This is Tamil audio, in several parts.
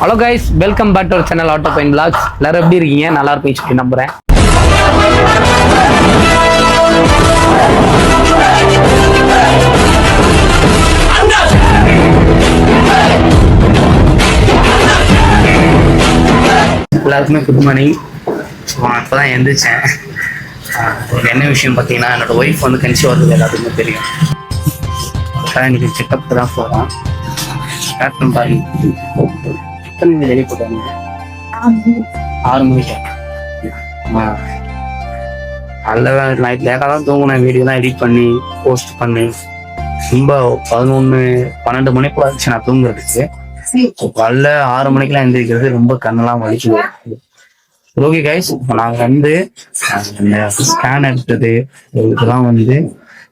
Hello guys, welcome back to our channel Auto Pine Blocks. எல்லாரும் எப்படி இருக்கீங்க? நல்லா இருப்பீங்க சொல்லி நம்புறேன். எல்லாருக்குமே குட் மார்னிங். இப்போதான் எந்திரிச்சேன். என்ன விஷயம் பார்த்தீங்கன்னா, என்னோட ஒய்ஃப் வந்து கன்சீவ் ஆகுது, எல்லாத்துக்குமே தெரியும். இன்னைக்கு செக்கப் தான் போகிறோம். டாக்டர் பாருங்க, வெளியே போட்டாங்க 6 மணிக்கு. அதில் நைட் லேட்டாக தான் தூங்கினேன். வீடியோலாம் எடிட் பண்ணி போஸ்ட் பண்ணி ரொம்ப 11-12 மணி கூட இருந்துச்சு நான் தூங்குறதுக்கு. காலைல 6 மணிக்கெல்லாம் எழுந்திரிக்கிறது ரொம்ப கண்ணெல்லாம் வலிக்குது. ஓகே கைஸ், நாங்கள் வந்து ஸ்கேன் எடுத்தது இதெல்லாம் வந்து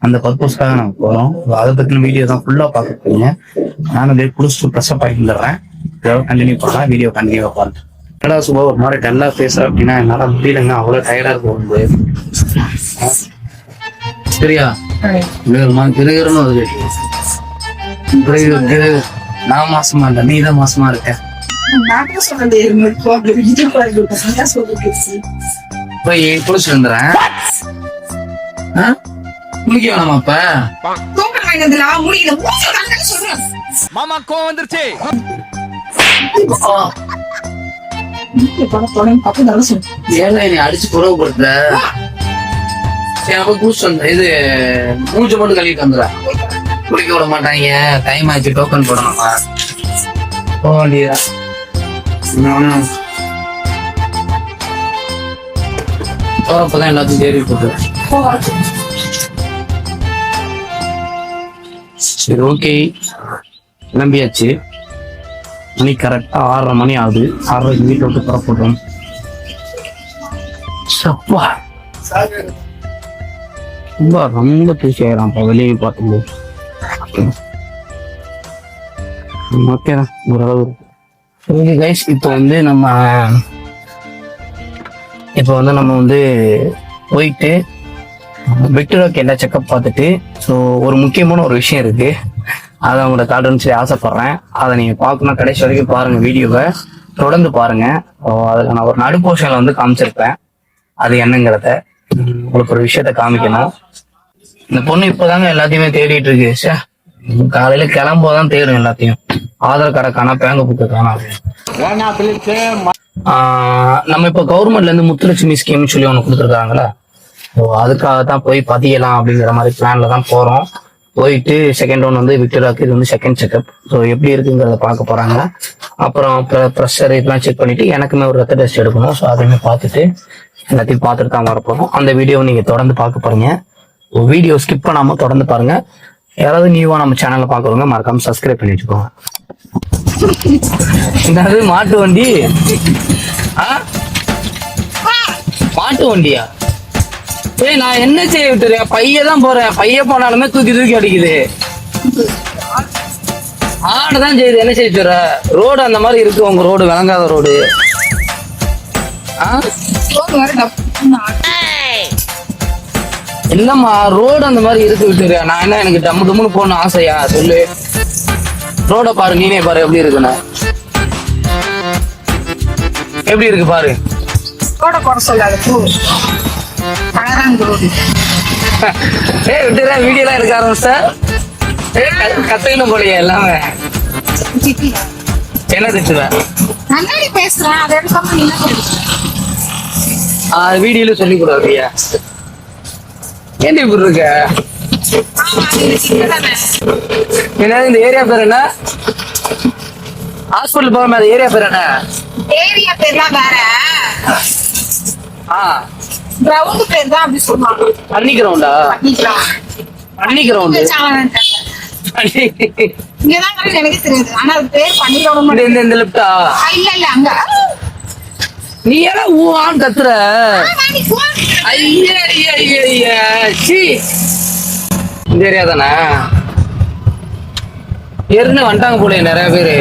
அந்த பர்பஸ்க்காக நாங்கள் போகிறோம். அதை பற்றின வீடியோ தான் ஃபுல்லாக பார்க்க போறீங்க. நான் அப்படியே குளிச்சுட்டு ப்ரெஷ்அப் ஆகி வந்துடுறேன். கண்டினியூ பண்ணலாம், வீடியோ கண்டினியூ பண்ணுறேன். என்னடா சுபா ஒரு மாதிரி டல்லா பேசுற அப்படின்னா என்னால் முடியலங்க, அவ்வளோ டயர்டாக இருக்கும். சரியா கிருகிருன்னு வருது. நான் மாசமா இல்லை, நீ தான் மாசமா இருக்க. போய் குளிச்சு வந்துடுறேன். முடிக்க வேணாமா? மாமா கோவம் வந்துருச்சு. அடிச்சு குறவுப்படுத்த இது மூஞ்ச மட்டும் கழுவிட்டு வந்துடுறேன். குளிக்க விட மாட்டாங்க. டைம் ஆச்சு, டோக்கன் போடணுமா? போக வேண்டியதா? போறப்பதான் எல்லாத்தையும் தேடி போட்டுறேன். சரி, ஓகே, கிளம்பியாச்சு. மணி கரெக்டா 6:30 மணி ஆகுது. 6:30 வீட்டை விட்டு புறப்படுறோம். ரொம்ப தூசி ஆயிரான்ப்பா வெளியே பார்க்கும்போது. ஓகே தான், ஓரளவு. ஓகே கைஸ், இப்போ வந்து நம்ம வந்து போயிட்டு விக்டோரியாக்கு எல்லா செக்அப் பார்த்துட்டு, ஸோ ஒரு முக்கியமான ஒரு விஷயம் இருக்கு, அதை அவங்களோட காட்டுன்னு சொல்லி ஆசைப்படுறேன். அதை நீங்க பார்க்கணும், கடைசி வரைக்கும் பாருங்க, வீடியோவை தொடர்ந்து பாருங்க. அதில் நான் ஒரு நடுப்போஷனில் வந்து காமிச்சிருப்பேன். அது என்னங்கிறத உங்களுக்கு ஒரு விஷயத்த காமிக்கணும். இந்த பொண்ணு இப்போதாங்க எல்லாத்தையுமே தேடிட்டு இருக்கு. காலையில கிளம்போதான் தேடும் எல்லாத்தையும். ஆதார் கார்டை காணா, பேங்க் புக்கை காணாது. நம்ம இப்போ கவர்மெண்ட்ல இருந்து முத்துலட்சுமி ஸ்கீம்னு சொல்லி ஒன்று கொடுத்துருக்காங்களா, அதுக்காக தான் போய் பதியலாம் அப்படிங்கிற மாதிரி பிளான்ல தான் போறோம். போயிட்டு செகண்ட் ரவுண்ட் வந்து விக்டோரியாவுக்கு, இது வந்து செகண்ட் செக்அப். ஸோ எப்படி இருக்குங்கிறத பார்க்க போறாங்க. அப்புறம் ப்ரெஷர் இதெல்லாம் செக் பண்ணிட்டு எனக்குமே ஒரு ரத்த டெஸ்ட் எடுக்கணும். ஸோ அதையுமே பார்த்துட்டு எல்லாத்தையும் பார்த்துட்டு தான் வரப்போறோம். அந்த வீடியோவை நீங்க தொடர்ந்து பார்க்க போறீங்க. வீடியோ ஸ்கிப் பண்ணாம தொடர்ந்து பாருங்க. யாராவது நியூவா நம்ம சேனல்ல பாக்குறவங்க மறக்காம சப்ஸ்கிரைப் பண்ணி வச்சுக்கோங்க. என்னது மாட்டு வண்டி? மாட்டு வண்டியா? ஏய், நான் என்ன செய்ய விட்டுறேன்? பையதான் போறேன். பைய போனாலுமே தூக்கி தூக்கி அடிக்குது. ஆடுதான் செய்யுது. என்ன செய்ய சொல்ற? ரோடு அந்த மாதிரி இருக்கு. உங்க ரோடு விளங்காத ரோடு. இல்லம்மா, ரோடு அந்த மாதிரி இருக்கு விட்டுறியா? நான் என்ன, எனக்கு டம்மு டம்முன்னு போகணும் ஆசையா? சொல்லு. ரோட பாரு, நீனே பாரு எப்படி இருக்குன்னு. எப்படி இருக்கு பாரு. வீடியோலாம் எடுக்க ஆரம்பிச்சா கத்துக்கணும் போலியா எல்லாமே. என்ன திட்டுவேன்? வீடியோல சொல்லி கொடுப்பியா? ஏன் இப்படி இருக்க? என்ன இந்த ஏரியா பேர் என்ன? ஹாஸ்பிட்டல் போகாம அது ஏரியா பேர் என்ன? ஏரியா பேர்லாம் வேற. கிரவுண்ட் பேர் தான் அப்படி சொல்லுவாங்க. அன்னி கிரவுண்டா? அன்னி கிரவுண்ட். இங்கதான் எனக்கு தெரியாது. ஆனா அது பேர் பண்ணி கிரவுண்ட். இந்த லெஃப்டா? இல்ல இல்ல, அங்க. நீ எல்லாம் ஊவான்னு கத்துற. இந்த ஏரியா தானே? ஏற்கனவே வந்துட்டாங்க போல நிறைய பேரு.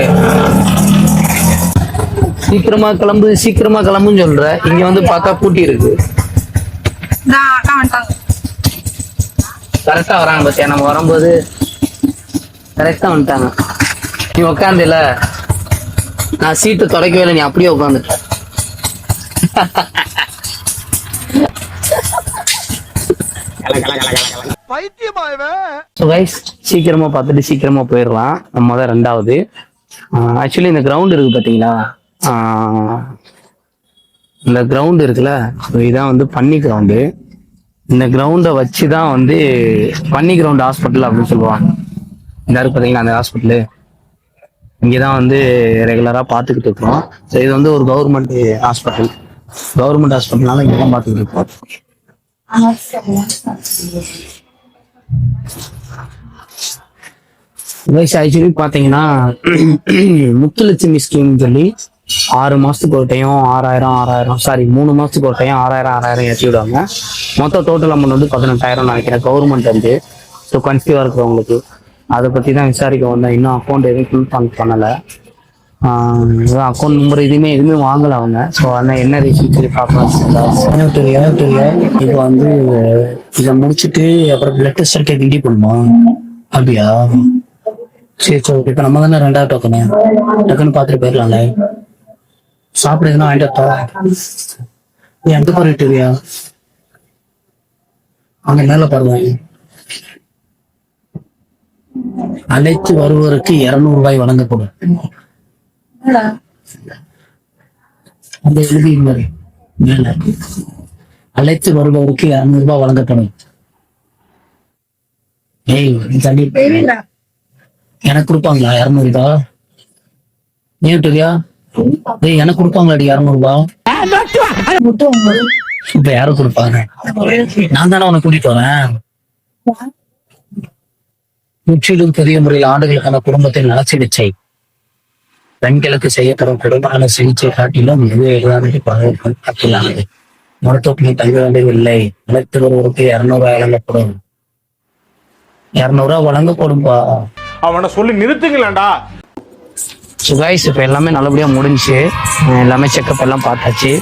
சீக்கிரமா கிளம்பு, சீக்கிரமா கிளம்புன்னு சொல்ற. இங்க வந்து பார்த்தா பூட்டி இருக்கு. கரெக்டா வராங்க பத்தியா? நம்ம வரும்போது கரெக்டா வந்துட்டாங்க. நீ உக்காந்து இல்ல நான் சீட்டை தொடக்கவே இல்லை, நீ அப்படியே உட்காந்துட்ட. சீக்கிரமா பார்த்துட்டு சீக்கிரமா போயிடலாம். நம்ம தான் 2வது. ஆக்சுவலி இந்த கிரவுண்ட் இருக்கு பாத்தீங்களா, இந்த கிரவுண்ட் இருக்குல்ல, இதான் வந்து பன்னி கிரவுண்டு. இந்த கிரவுண்டை வச்சுதான் வந்து பன்னி கிரவுண்ட் ஹாஸ்பிட்டல் அப்படின்னு சொல்லுவாங்க. இந்த இருக்கு பாத்தீங்களா அந்த ஹாஸ்பிட்டலு, இங்கதான் வந்து ரெகுலரா பாத்துக்கிட்டு இருக்கோம். ஸோ இது வந்து ஒரு கவர்மெண்ட் ஹாஸ்பிட்டல்னால இங்கதான் பாத்துக்கிட்டு இருக்கோம். ஆக்சுவலி பாத்தீங்கன்னா முத்துலட்சுமி ஸ்கீம் சொல்லி 6 மாசத்துக்கு ஒரு டைம் 3 மாசத்துக்கு ஒரு டைம் 6000 ஏற்றி விடுவாங்க. மொத்தம் டோட்டல் அமௌண்ட் வந்து 18,000 நினைக்கிறேன் கவர்மெண்ட் வந்து. ஸோ கன்ஃபியூவா இருக்கிறவங்களுக்கு அதை பத்தி தான் விசாரிக்க வந்தேன். இன்னும் அக்கௌண்ட் எதுவும் ஃபில் பண்ணல. அக்கௌண்ட் நம்பர் எதுவுமே வாங்கல அவங்க. ஸோ அதனால் என்ன ரீசன் சொல்லி பார்க்கலாம். இப்போ வந்து இதை முடிச்சுட்டு அப்புறம் பிளட் டெஸ்ட் ரெடி பண்ணுமா? அப்படியா? சரி சரி ஓகே. இப்போ நம்ம தானே 2வது டக்குன்னு பார்த்துட்டு போயிடலாம்ல. சாப்பிடுறதுன்னா வாங்கிட்டு எந்த பாருட்டியா அங்க மேல பாருங்க. அழைத்து வருவதற்கு 200 ரூபாய் வழங்கப்படும். அந்த எழுதி மேல அழைத்து வருபவருக்கு 200 ரூபாய் வழங்கப்படும். எனக்கு கொடுப்பாங்களா 200 ரூபாய்? ஏன் தெரியா? எனக்கு கொடுப்பாங்களாடி 200 ரூபாய்? இப்ப யாரும் கொடுப்பாங்க? நான் தானே உனக்கு கூட்டிட்டு வரேன். முற்றிலும் பெரிய முறையில் ஆண்டுகளுக்கான குடும்பத்தில் நல சிகிச்சை, பெண்களுக்கு செய்யப்படும் குடும்பமான சிகிச்சை காட்டிலும் மிக எளிதானது பட்டியலானது. மருத்துவமனை தங்க வேண்டியதில்லை. அழைத்து வருவதற்கு 200 ரூபாய் வழங்கப்படும். 200 ரூபாய் வழங்கப்படும்பா. அவனை சொல்லி நிறுத்துங்களேன்டா. சுகாய்ஸ் இப்ப எல்லாமே நல்லபடியா முடிஞ்சு எல்லாமே செக்அப் எல்லாம் பார்த்தாச்சு.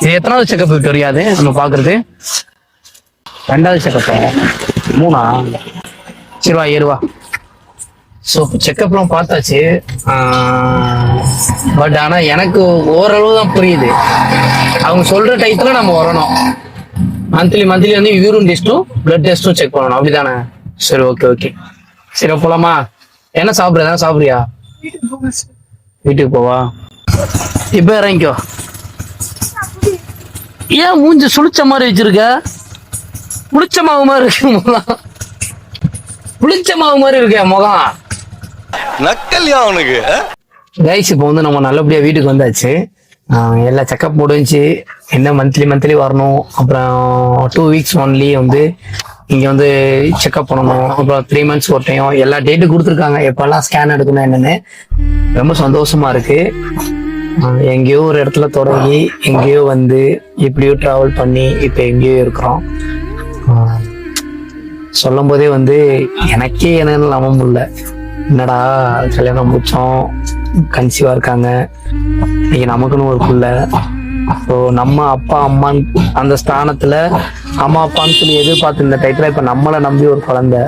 இது எத்தனாவது செக்அப் விக்டோரியாது நம்ம பாக்குறது? 2வது செக்அப். 3ஆ? சரிவா ஏறுவா. ஸோ செக்அப்லாம் பார்த்தாச்சு. பட் ஆனா எனக்கு ஓரளவு தான் புரியுது. அவங்க சொல்ற டைத்துல நம்ம வரணும். மந்த்லி வந்து யூரின் டெஸ்ட்டும் பிளட் டெஸ்ட்டும் செக் பண்ணணும், அப்படிதானே? சரி ஓகே. சரி போலாமா? என்ன சாப்பிடுறியா? வீட்டுக்கு போவா. இப்ப இறங்கிக்கோ. ஏன் மூஞ்சி சுளிச்ச மாதிரி வச்சிருக்க? புளிச்ச மாவு மாதிரி இருக்கு முகம். நக்கல்யா அவனுக்கு. கைஸ் இப்போ வந்து நம்ம நல்லபடியா வீட்டுக்கு வந்தாச்சு. எல்லா செக்அப் முடிஞ்சு. என்ன மந்த்லி வரணும். அப்புறம் 2 வீக்ஸ் ஒன்லி வந்து இங்க வந்து செக்அப் பண்ணணும். அப்புறம் 3 மந்த்ஸ் ஒரு டைம் எல்லா டேட்டும் கொடுத்துருக்காங்க. எப்பெல்லாம் ஸ்கேன் எடுக்கணும் என்னன்னு. ரொம்ப சந்தோஷமா இருக்கு. எங்கேயோ ஒரு இடத்துல தொடங்கி எங்கேயோ வந்து எப்படியோ டிராவல் பண்ணி இப்ப எங்கேயோ இருக்கிறோம். சொல்லும் போதே வந்து எனக்கே என்னன்னு நம்ப முடியல. என்னடா கல்யாணம் முடிச்சோம், கன்சீவா இருக்காங்க, இன்னைக்கு நமக்குன்னு ஒரு பிள்ளை. ஸோ நம்ம அப்பா அம்மான்னு அந்த ஸ்தானத்துல அம்மா அப்பான்னு சொல்லி எதிர்பார்த்து இந்த டைத்துல இப்ப நம்மளை நம்பி ஒரு குழந்தை,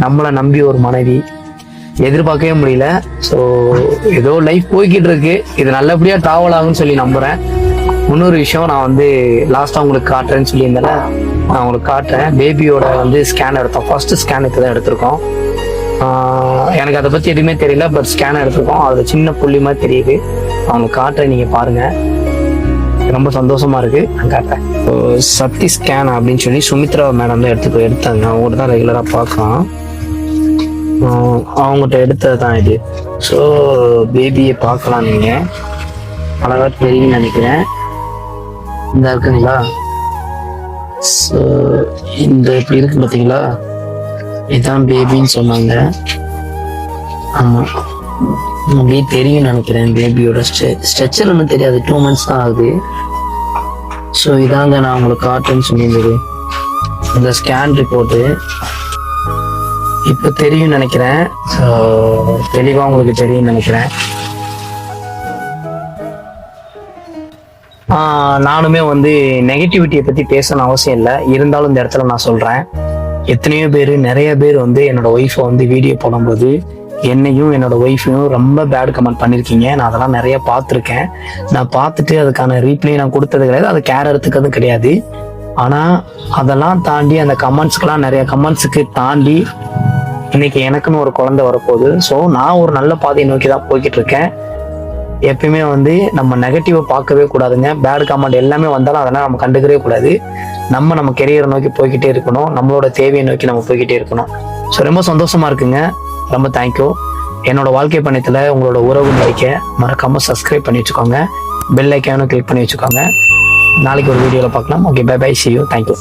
நம்மளை நம்பி ஒரு மனைவி, எதிர்பார்க்கவே முடியல. ஸோ ஏதோ லைஃப் போய்கிட்டு இருக்கு. இது நல்லபடியா டிராவல் ஆகும்னு சொல்லி நம்புறேன். இன்னொரு விஷயம் நான் வந்து லாஸ்டா உங்களுக்கு காட்டுறேன்னு சொல்லியிருந்தேன். நான் உங்களுக்கு காட்டுறேன். பேபியோட வந்து ஸ்கேன் எடுத்தோம். ஃபர்ஸ்ட் ஸ்கேனுக்கு தான் எடுத்திருக்கோம். எனக்கு அதை பத்தி எதுவுமே தெரியல. பட் ஸ்கேன் எடுத்திருக்கோம். அதுல சின்ன புள்ளி மாதிரி தெரியுது. அவங்களுக்கு காட்டுறேன், நீங்க பாருங்க. ரொம்ப சந்தோஷமா இருக்கு. நான் காட்டுறேன். சக்தி ஸ்கேன் அப்படின்னு சொல்லி சுமித்ரா மேடம் தான் எடுத்தாங்க. அவங்க தான் ரெகுலரா பார்க்கலாம். அவங்ககிட்ட எடுத்தது தான் இது. ஸோ பேபியை பார்க்கலாம். நீங்க அழகா தெரியும்னு நினைக்கிறேன். இந்த இருக்குங்களா? ஸோ இந்த இப்படி இருக்கு பார்த்தீங்களா? இதுதான் பேபின்னு சொன்னாங்க. ஆமா, அப்படியே தெரியும் நினைக்கிறேன். பேபியோட ஸ்ட்ரெச்சர் ஒன்றும் தெரியாது. 2 months தான் ஆகுது. ஸோ இதாங்க நான் உங்களுக்கு காட்டுன்னு சொல்லியிருந்தது. இந்த ஸ்கேன் ரிப்போர்ட்டு இப்போ தெரியும் நினைக்கிறேன். ஸோ தெளிவாக உங்களுக்கு தெரியும் நினைக்கிறேன். நானுமே வந்து நெகட்டிவிட்டியை பற்றி பேசணும் அவசியம் இல்லை. இருந்தாலும் இந்த இடத்துல நான் சொல்கிறேன். நிறைய பேர் வந்து என்னோட ஒய்ஃபை வந்து வீடியோ போடும்போது என்னையும் என்னோட ஒய்ஃபையும் ரொம்ப பேட் கமெண்ட் பண்ணியிருக்கீங்க. நான் அதெல்லாம் நிறைய பார்த்துருக்கேன். நான் பார்த்துட்டு அதுக்கான ரீப்ளை நான் கொடுத்தது கிடையாது, அது கேர் எடுத்துக்கிறது கிடையாது. ஆனால் அதெல்லாம் தாண்டி அந்த கமெண்ட்ஸ்க்கெல்லாம் நிறைய கமெண்ட்ஸுக்கு தாண்டி இன்னைக்கு எனக்குன்னு ஒரு குழந்தை வரப்போகுது. ஸோ நான் ஒரு நல்ல பாதையை நோக்கி தான் போய்கிட்டு இருக்கேன். எப்பயுமே வந்து நம்ம நெகட்டிவை பார்க்கவே கூடாதுங்க. பேட் கமெண்ட் எல்லாமே வந்தாலும் அதெல்லாம் நம்ம கண்டுக்கவே கூடாது. நம்ம கெரியரை நோக்கி போய்கிட்டே இருக்கணும், நம்மளோட தேவையை நோக்கி நம்ம போய்கிட்டே இருக்கணும். ஸோ ரொம்ப சந்தோஷமா இருக்குங்க. ரொம்ப தேங்க்யூ. என்னோட வாழ்க்கை பயணத்தில் உங்களோட உறவு நிலைக்க மறக்காம சப்ஸ்கிரைப் பண்ணி வச்சுக்கோங்க, பெல் ஐக்கானும் கிளிக் பண்ணி வச்சுக்கோங்க. நாளைக்கு ஒரு வீடியோவில் பார்க்கலாம். Okay, bye bye, see you. Thank you.